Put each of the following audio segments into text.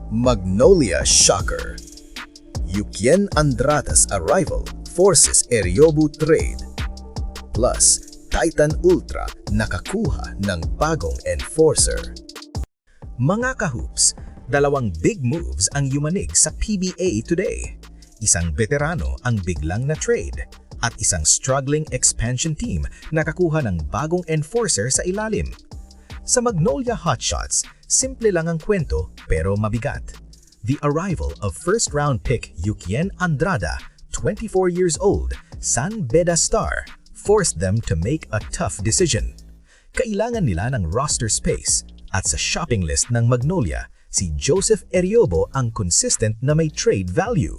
Magnolia Shocker. Yukien Andrada's arrival forces Eryobu trade. Plus, Titan Ultra nakakuha ng bagong enforcer. Mga kahoops, dalawang big moves ang yumanig sa PBA today. Isang veterano ang biglang na-trade at isang struggling expansion team nakakuha ng bagong enforcer sa ilalim. Sa Magnolia Hotshots, simple lang ang kwento pero mabigat. The arrival of first-round pick Yukien Andrada, 24 years old, San Beda star, forced them to make a tough decision. Kailangan nila ng roster space at sa shopping list ng Magnolia, si Joseph Eryobo ang consistent na may trade value.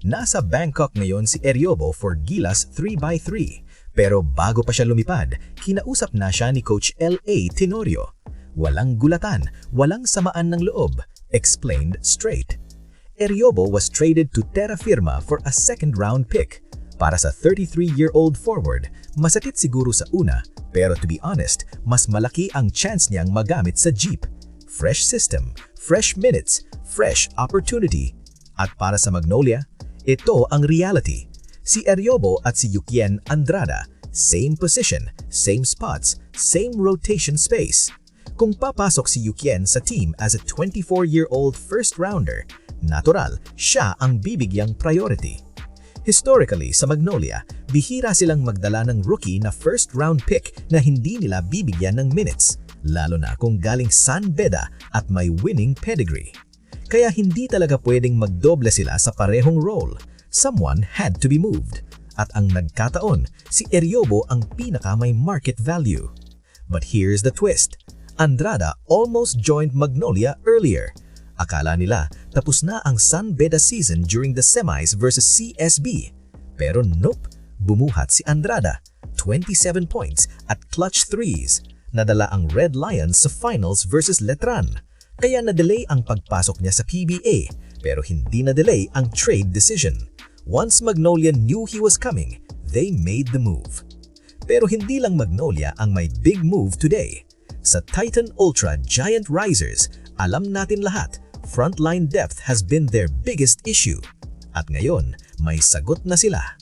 Nasa Bangkok ngayon si Eryobo for Gilas 3x3. Pero bago pa siya lumipad, kinausap na siya ni Coach L.A. Tenorio. Walang gulatan, walang samaan ng loob, explained straight. Eryobo was traded to Terra Firma for a second-round pick. Para sa 33-year-old forward, masakit siguro sa una, pero to be honest, mas malaki ang chance niyang magamit sa Jeep. Fresh system, fresh minutes, fresh opportunity. At para sa Magnolia, ito ang reality. Si Eryobo at si Yukien Andrada, same position, same spots, same rotation space. Kung papasok si Yukien sa team as a 24-year-old first-rounder, natural, siya ang bibigyang priority. Historically, sa Magnolia, bihira silang magdala ng rookie na first-round pick na hindi nila bibigyan ng minutes, lalo na kung galing San Beda at may winning pedigree. Kaya hindi talaga pwedeng magdoble sila sa parehong role. Someone had to be moved. At ang nagkataon, si Eryobo ang pinaka may market value. But here's the twist. Andrada almost joined Magnolia earlier. Akala nila tapos na ang San Beda season during the semis versus CSB. Pero nope, bumuhat si Andrada. 27 points at clutch threes. Nadala ang Red Lions sa finals versus Letran. Kaya na-delay ang pagpasok niya sa PBA, pero hindi na-delay ang trade decision. Once Magnolia knew he was coming, they made the move. Pero hindi lang Magnolia ang may big move today. Sa Titan Ultra Giant Risers, alam natin lahat, frontline depth has been their biggest issue. At ngayon, may sagot na sila.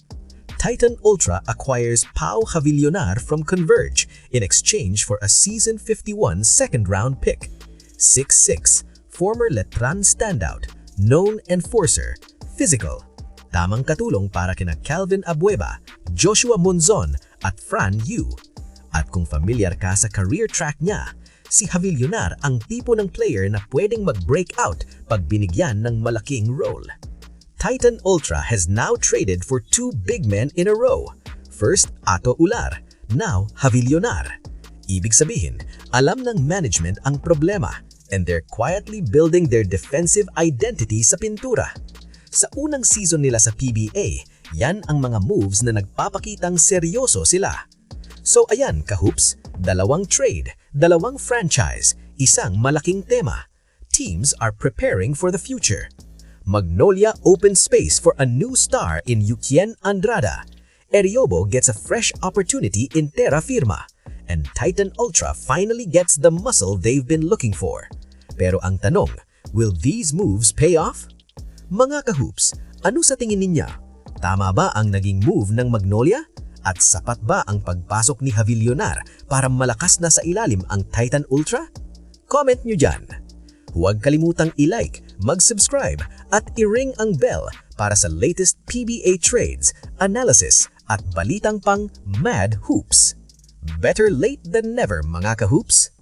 Titan Ultra acquires Pau Javillonar from Converge in exchange for a season 51 second-round pick. 6'6", former Letran standout, known enforcer, physical. Tamang katulong para kina Calvin Abueva, Joshua Monzon at Fran Yu. At kung familiar ka sa career track niya, si Javillonar ang tipo ng player na pwedeng mag-break out pag binigyan ng malaking role. Titan Ultra has now traded for two big men in a row. First, Ato Ular, now Javillonar. Ibig sabihin, alam ng management ang problema and they're quietly building their defensive identity sa pintura. Sa unang season nila sa PBA, yan ang mga moves na nagpapakitang seryoso sila. So ayan kahoops, dalawang trade, dalawang franchise, isang malaking tema. Teams are preparing for the future. Magnolia opens space for a new star in Yukien Andrada. Eryobo gets a fresh opportunity in Terra Firma. And Titan Ultra finally gets the muscle they've been looking for. Pero ang tanong, will these moves pay off? Mga kahoops, ano sa tingin ninyo? Tama ba ang naging move ng Magnolia? At sapat ba ang pagpasok ni Javillonar para malakas na sa ilalim ang Titan Ultra? Comment nyo dyan. Huwag kalimutang i-like, mag-subscribe at i-ring ang bell para sa latest PBA trades, analysis at balitang pang Mad Hoops. Better late than never mga kahoops!